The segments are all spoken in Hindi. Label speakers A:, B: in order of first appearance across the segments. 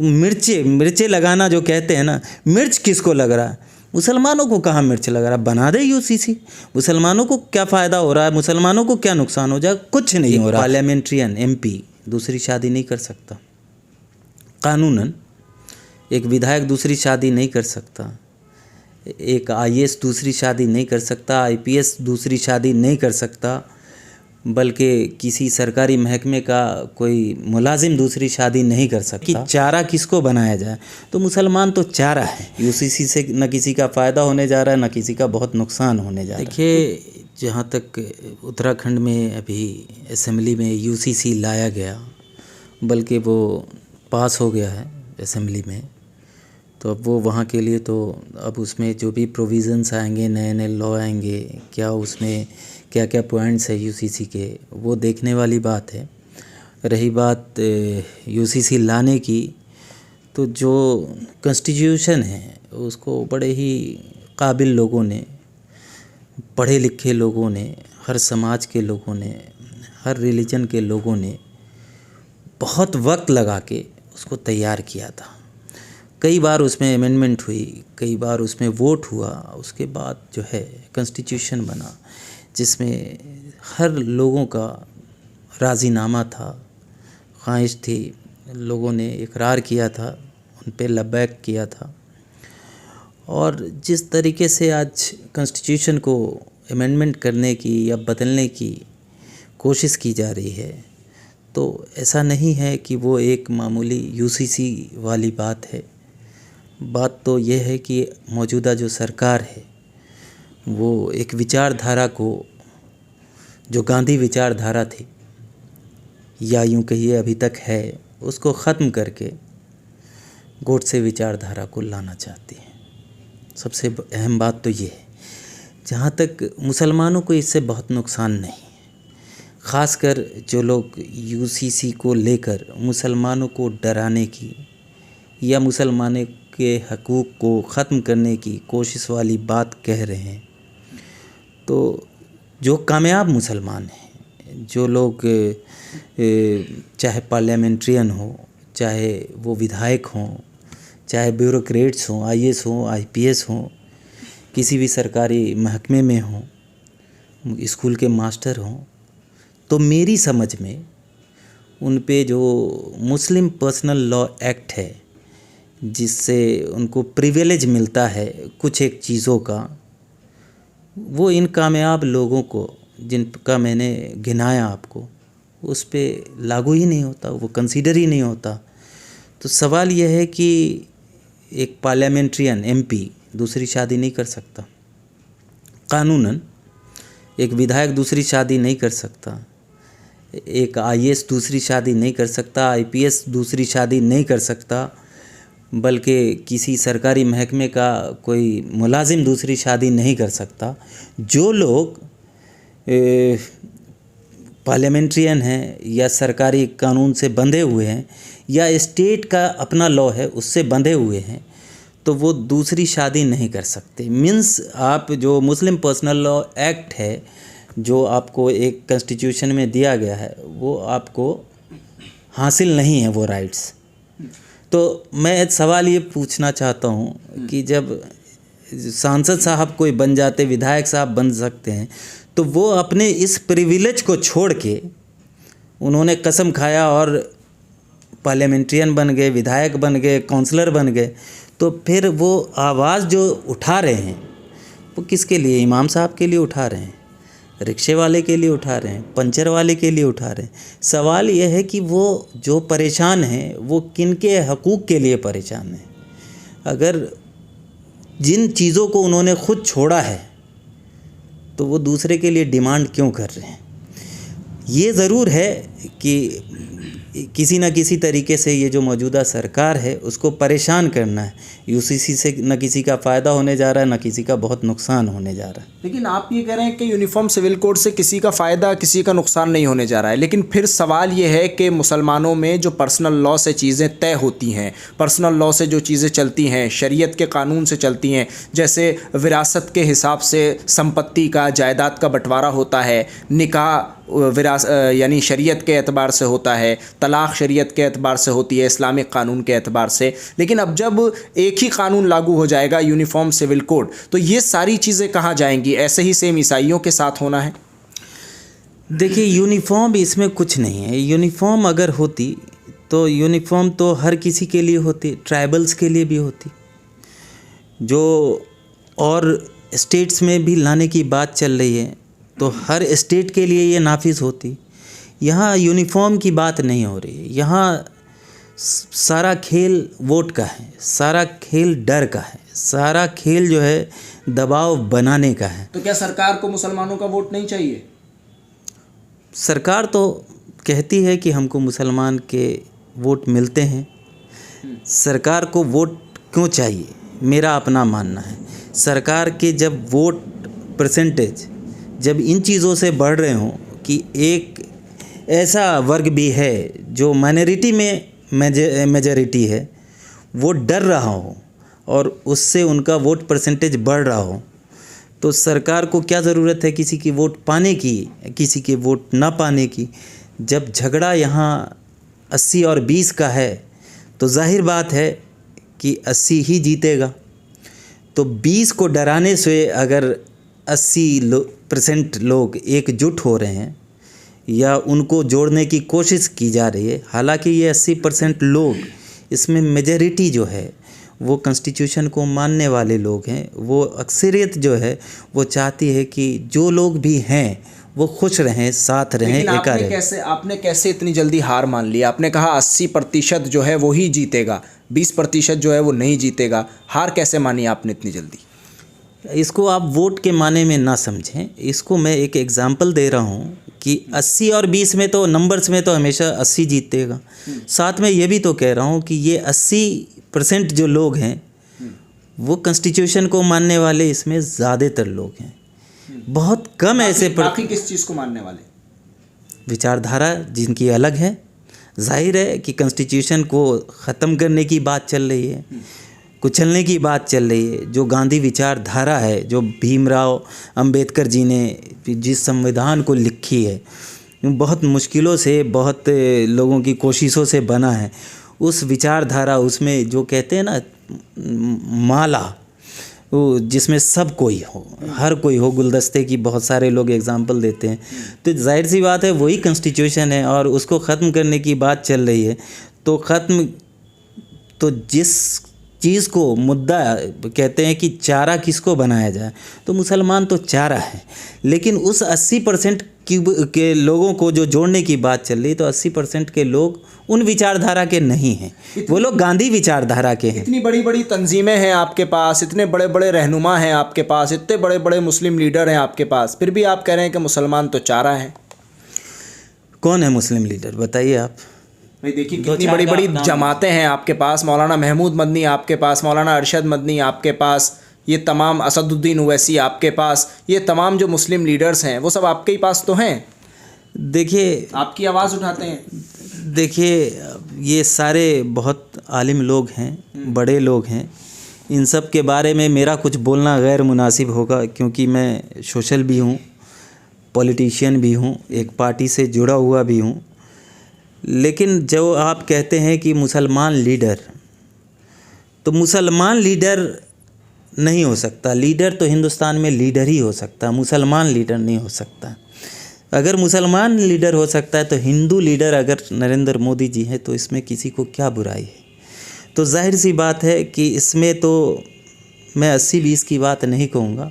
A: मिर्चे लगाना जो कहते हैं ना, मिर्च किसको लग रहा है? मुसलमानों को कहाँ मिर्च लग रहा है? बना दे यूसीसी। मुसलमानों को क्या फ़ायदा हो रहा है? मुसलमानों को क्या नुकसान हो जाएगा? कुछ नहीं हो रहा। पार्लियामेंट्रियन एमपी दूसरी शादी नहीं कर सकता कानूनन, एक विधायक दूसरी शादी नहीं कर सकता, एक आईएएस दूसरी शादी नहीं कर सकता, आईपीएस दूसरी शादी नहीं कर सकता, बल्कि किसी सरकारी महकमे का कोई मुलाजिम दूसरी शादी नहीं कर सकता। कि चारा किसको बनाया जाए? तो मुसलमान तो चारा है। यूसीसी से न किसी का फ़ायदा होने जा रहा है, न किसी का बहुत नुकसान होने जा रहा है। देखिए, जहाँ तक उत्तराखंड में अभी असेंबली में यूसीसी लाया गया, बल्कि वो पास हो गया है असेंबली में, तो अब वो वहाँ के लिए तो अब उसमें जो भी प्रोविज़न्स आएंगे, नए नए लॉ आएंगे, क्या उसमें क्या क्या पॉइंट्स है यूसीसी के, वो देखने वाली बात है। रही बात यूसीसी लाने की, तो जो कॉन्स्टिट्यूशन है उसको बड़े ही काबिल लोगों ने, पढ़े लिखे लोगों ने, हर समाज के लोगों ने, हर रिलीजन के लोगों ने बहुत वक्त लगा के उसको तैयार किया था। कई बार उसमें अमेंडमेंट हुई, कई बार उसमें वोट हुआ, उसके बाद जो है कॉन्स्टिट्यूशन बना, जिसमें हर लोगों का राज़ीनामा था, ख्वाहिश थी, लोगों ने इकरार किया था, उन पे लबैक किया था। और जिस तरीके से आज कॉन्स्टिट्यूशन को अमेंडमेंट करने की या बदलने की कोशिश की जा रही है, तो ऐसा नहीं है कि वो एक मामूली यूसीसी वाली बात है। बात तो ये है कि मौजूदा जो सरकार है वो एक विचारधारा को, जो गांधी विचारधारा थी या यूँ कहिए अभी तक है, उसको ख़त्म करके गोडसे विचारधारा को लाना चाहती है। सबसे अहम बात तो ये है। जहाँ तक मुसलमानों को इससे बहुत नुकसान नहीं है, ख़ासकर जो लोग यूसीसी को लेकर मुसलमानों को डराने की या मुसलमानों के हकूक़ को ख़त्म करने की कोशिश वाली बात कह रहे हैं, तो जो कामयाब मुसलमान हैं, जो लोग चाहे पार्लियामेंट्रियन हो, चाहे वो विधायक हों, चाहे ब्यूरोक्रेट्स हों, आईएएस हों, आईपीएस हों, किसी भी सरकारी महकमे में हों, स्कूल के मास्टर हों, तो मेरी समझ में उन पे जो मुस्लिम पर्सनल लॉ एक्ट है, जिससे उनको प्रिविलेज मिलता है कुछ एक चीज़ों का, वो इन कामयाब लोगों को जिनका मैंने गिनाया आपको, उस पे लागू ही नहीं होता, वो कंसीडर ही नहीं होता। तो सवाल यह है कि एक पार्लियामेंट्रियन एमपी दूसरी शादी नहीं कर सकता कानूनन, एक विधायक दूसरी शादी नहीं कर सकता, एक आईएएस दूसरी शादी नहीं कर सकता, आईपीएस दूसरी शादी नहीं कर सकता, बल्कि किसी सरकारी महकमे का कोई मुलाजिम दूसरी शादी नहीं कर सकता। जो लोग पार्लियामेंट्रियन हैं या सरकारी कानून से बंधे हुए हैं या स्टेट का अपना लॉ है उससे बंधे हुए हैं, तो वो दूसरी शादी नहीं कर सकते। मीन्स आप जो मुस्लिम पर्सनल लॉ एक्ट है जो आपको एक कॉन्स्टिट्यूशन में दिया गया है, वो आपको हासिल नहीं है वो राइट्स। तो मैं सवाल ये पूछना चाहता हूँ कि जब सांसद साहब कोई बन जाते, विधायक साहब बन सकते हैं, तो वो अपने इस प्रिविलेज को छोड़ के उन्होंने कसम खाया और पार्लियामेंट्रियन बन गए, विधायक बन गए, काउंसलर बन गए, तो फिर वो आवाज़ जो उठा रहे हैं वो किसके लिए? इमाम साहब के लिए उठा रहे हैं, रिक्शे वाले के लिए उठा रहे हैं, पंचर वाले के लिए उठा रहे हैं। सवाल यह है कि वो जो परेशान हैं वो किन के हकूक़ के लिए परेशान हैं? अगर जिन चीज़ों को उन्होंने खुद छोड़ा है तो वो दूसरे के लिए डिमांड क्यों कर रहे हैं? ये ज़रूर है कि किसी न किसी तरीके से ये जो मौजूदा सरकार है उसको परेशान करना है। यूसीसी से न किसी का फ़ायदा होने जा रहा है, न किसी का बहुत नुकसान होने जा रहा है।
B: लेकिन आप ये कह रहे हैं कि यूनिफॉर्म सिविल कोड से किसी का फ़ायदा, किसी का नुकसान नहीं होने जा रहा है, लेकिन फिर सवाल ये है कि मुसलमानों में जो पर्सनल लॉ से चीज़ें तय होती हैं, पर्सनल लॉ से जो चीज़ें चलती हैं, शरीयत के कानून से चलती हैं, जैसे विरासत के हिसाब से संपत्ति का, जायदाद का बंटवारा होता है, निकाह यानी शरीयत के एतबार से होता है, तलाक़ शरीयत के एतबार से होती है, इस्लामिक कानून के एतबार से। लेकिन अब जब एक ही कानून लागू हो जाएगा, यूनिफॉर्म सिविल कोड, तो ये सारी चीज़ें कहाँ जाएंगी? ऐसे ही सेम ईसाइयों के साथ होना है?
A: देखिए, यूनिफॉर्म इसमें कुछ नहीं है। यूनिफॉर्म अगर होती तो यूनिफॉर्म तो हर किसी के लिए होती, ट्राइबल्स के लिए भी होती, जो और स्टेट्स में भी लाने की बात चल रही है तो हर स्टेट के लिए ये नाफिज होती। यहाँ यूनिफॉर्म की बात नहीं हो रही है। यहाँ सारा खेल वोट का है, सारा खेल डर का है, सारा खेल जो है दबाव बनाने का है।
B: तो क्या सरकार को मुसलमानों का वोट नहीं चाहिए?
A: सरकार तो कहती है कि हमको मुसलमान के वोट मिलते हैं। सरकार को वोट क्यों चाहिए, मेरा अपना मानना है। सरकार के जब वोट परसेंटेज जब इन चीज़ों से बढ़ रहे हों कि एक ऐसा वर्ग भी है जो माइनॉरिटी में मेजॉरिटी है, वो डर रहा हो और उससे उनका वोट परसेंटेज बढ़ रहा हो, तो सरकार को क्या ज़रूरत है किसी की वोट पाने की, किसी के वोट ना पाने की। जब झगड़ा यहाँ 80 और 20 का है तो जाहिर बात है कि 80 ही जीतेगा। तो 20 को डराने से अगर 80% लोग एकजुट हो रहे हैं या उनको जोड़ने की कोशिश की जा रही है, हालांकि ये 80% लोग, इसमें मेजॉरिटी जो है वो कॉन्स्टिट्यूशन को मानने वाले लोग हैं। वो अक्सरियत जो है वो चाहती है कि जो लोग भी हैं वो खुश रहें, साथ रहें, एका रहें।
B: आपने कैसे इतनी जल्दी हार मान ली? आपने कहा 80% जो है वो ही जीतेगा, 20% जो है वो नहीं जीतेगा। हार कैसे मानी आपने इतनी जल्दी?
A: इसको आप वोट के माने में ना समझें। इसको मैं एक एग्जांपल दे रहा हूँ कि 80 और 20 में तो नंबर्स में तो हमेशा 80 जीतेगा। साथ में ये भी तो कह रहा हूँ कि ये 80% जो लोग हैं वो कॉन्स्टिट्यूशन को मानने वाले इसमें ज़्यादातर लोग हैं। बहुत कम ऐसे
B: बाकी किस चीज़ को मानने वाले?
A: विचारधारा जिनकी अलग है। जाहिर है कि कॉन्स्टिट्यूशन को ख़त्म करने की बात चल रही है, कुचलने की बात चल रही है। जो गांधी विचारधारा है, जो भीमराव अंबेडकर जी ने जिस संविधान को लिखी है, बहुत मुश्किलों से, बहुत लोगों की कोशिशों से बना है। उस विचारधारा, उसमें जो कहते हैं ना माला, वो जिसमें सब कोई हो, हर कोई हो, गुलदस्ते की बहुत सारे लोग एग्जांपल देते हैं। तो जाहिर सी बात है वही कॉन्स्टिट्यूशन है और उसको ख़त्म करने की बात चल रही है। तो ख़त्म, तो जिस चीज़ को मुद्दा कहते हैं कि चारा किसको बनाया जाए, तो मुसलमान तो चारा है। लेकिन उस 80% के लोगों को जो जोड़ने की बात चल रही, तो 80% के लोग उन विचारधारा के नहीं हैं, वो लोग गांधी विचारधारा के हैं।
B: इतनी बड़ी बड़ी तंजीमें हैं आपके पास, इतने बड़े बड़े रहनुमा हैं आपके पास, इतने बड़े बड़े मुस्लिम लीडर हैं आपके पास, फिर भी आप कह रहे हैं कि मुसलमान तो चारा हैं।
A: कौन है मुस्लिम लीडर, बताइए आप।
B: भाई देखिए, कितनी बड़ी बड़ी जमातें हैं आपके पास। मौलाना महमूद मदनी आपके पास, मौलाना अरशद मदनी आपके पास, ये तमाम असदुद्दीन ओवैसी आपके पास, ये तमाम जो मुस्लिम लीडर्स हैं वो सब आपके ही पास तो हैं।
A: देखिए,
B: आपकी आवाज़ उठाते हैं।
A: देखिए, ये सारे बहुत आलिम लोग हैं, बड़े लोग हैं। इन सब के बारे में मेरा कुछ बोलना गैर मुनासिब होगा, क्योंकि मैं सोशल भी हूँ, पॉलिटिशियन भी हूँ, एक पार्टी से जुड़ा हुआ भी हूँ। लेकिन जो आप कहते हैं कि मुसलमान लीडर, तो मुसलमान लीडर नहीं हो सकता। लीडर तो हिंदुस्तान में लीडर ही हो सकता, मुसलमान लीडर नहीं हो सकता। अगर मुसलमान लीडर हो सकता है तो हिंदू लीडर अगर नरेंद्र मोदी जी हैं, तो इसमें किसी को क्या बुराई है? तो जाहिर सी बात है कि इसमें तो मैं 80-20 की बात नहीं कहूँगा,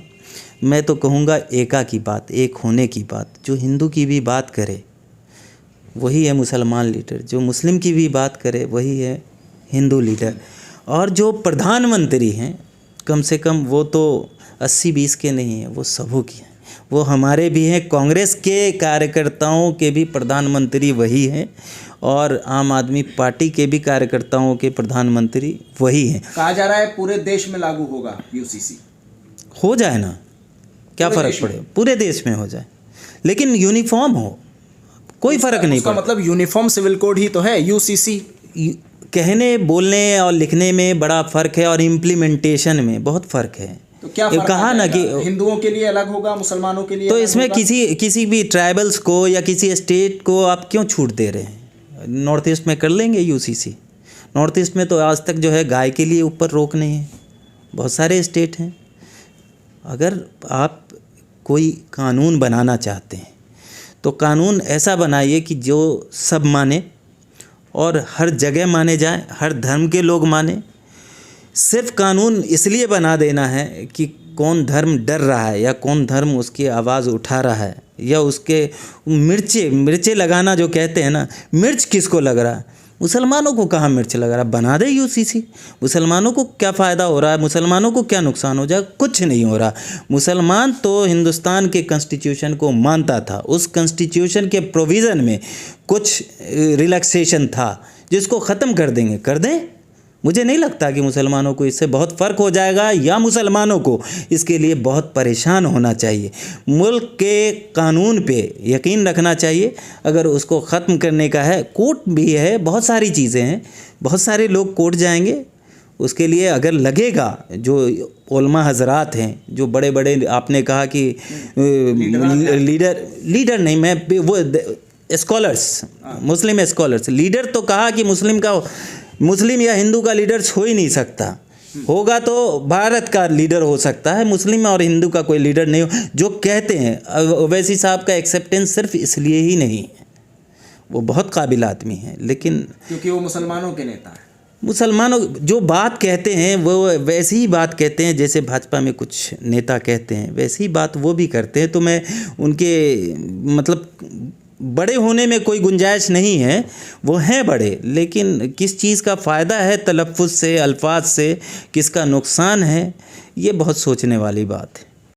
A: मैं तो कहूँगा एका की बात, एक होने की बात। जो हिंदू की भी बात करे वही है मुसलमान लीडर, जो मुस्लिम की भी बात करे वही है हिंदू लीडर। और जो प्रधानमंत्री हैं, कम से कम वो तो 80-20 के नहीं हैं, वो सबों की हैं। वो हमारे भी हैं, कांग्रेस के कार्यकर्ताओं के भी प्रधानमंत्री वही हैं और आम आदमी पार्टी के भी कार्यकर्ताओं के प्रधानमंत्री वही हैं।
B: कहा जा रहा है पूरे देश में लागू होगा यूसीसी।
A: हो जाए ना, क्या फ़र्क पड़े, पूरे देश में हो जाए, लेकिन यूनिफॉर्म हो, कोई फ़र्क नहीं पड़ता।
B: मतलब यूनिफॉर्म सिविल कोड ही तो है यूसीसी।
A: कहने, बोलने और लिखने में बड़ा फ़र्क है और इम्प्लीमेंटेशन में बहुत फ़र्क है।
B: तो क्या फर्क
A: कहा
B: आ
A: ना
B: जाएगा?
A: कि
B: हिंदुओं के लिए अलग होगा, मुसलमानों के लिए
A: तो
B: अलग
A: इसमें
B: होगा?
A: किसी भी ट्राइबल्स को या किसी स्टेट को आप क्यों छूट दे रहे हैं? नॉर्थ ईस्ट में कर लेंगे यूसीसी। नॉर्थ ईस्ट में तो आज तक जो है गाय के लिए ऊपर रोक नहीं है, बहुत सारे स्टेट हैं। अगर आप कोई कानून बनाना चाहते हैं तो कानून ऐसा बनाइए कि जो सब माने और हर जगह माने जाए, हर धर्म के लोग माने। सिर्फ कानून इसलिए बना देना है कि कौन धर्म डर रहा है या कौन धर्म उसकी आवाज़ उठा रहा है या उसके मिर्चे लगाना जो कहते हैं ना, मिर्च किसको लग रहा है? मुसलमानों को कहाँ मिर्च लग रहा है? बना दे यूसीसी। मुसलमानों को क्या फ़ायदा हो रहा है? मुसलमानों को क्या नुकसान हो जाए? कुछ नहीं हो रहा। मुसलमान तो हिंदुस्तान के कॉन्स्टिट्यूशन को मानता था, उस कॉन्स्टिट्यूशन के प्रोविज़न में कुछ रिलैक्सेशन था जिसको ख़त्म कर देंगे, कर दें। मुझे नहीं लगता कि मुसलमानों को इससे बहुत फ़र्क हो जाएगा या मुसलमानों को इसके लिए बहुत परेशान होना चाहिए। मुल्क के कानून पे यकीन रखना चाहिए। अगर उसको ख़त्म करने का है, कोर्ट भी है, बहुत सारी चीज़ें हैं, बहुत सारे लोग कोर्ट जाएंगे। उसके लिए अगर लगेगा, जो उलमा हजरात हैं, जो बड़े बड़े, आपने कहा कि लीडर नहीं, मैं वो स्कॉलर्स, मुस्लिम स्कॉलर्स, लीडर तो कहा कि मुस्लिम या हिंदू का लीडर हो ही नहीं सकता। होगा तो भारत का लीडर हो सकता है, मुस्लिम और हिंदू का कोई लीडर नहीं हो। जो कहते हैं ओवैसी साहब का एक्सेप्टेंस सिर्फ इसलिए ही नहीं है, वो बहुत काबिल आदमी हैं, लेकिन
B: क्योंकि वो मुसलमानों के नेता हैं।
A: मुसलमानों जो बात कहते हैं वो वैसी ही बात कहते हैं जैसे भाजपा में कुछ नेता कहते हैं, वैसी ही बात वो भी करते हैं। तो मैं उनके मतलब बड़े होने में कोई गुंजाइश नहीं है, वो हैं बड़े, लेकिन किस चीज़ का फ़ायदा है तलफ़्फ़ुज़ से, अल्फाज से, किसका नुकसान है, ये बहुत सोचने वाली बात है।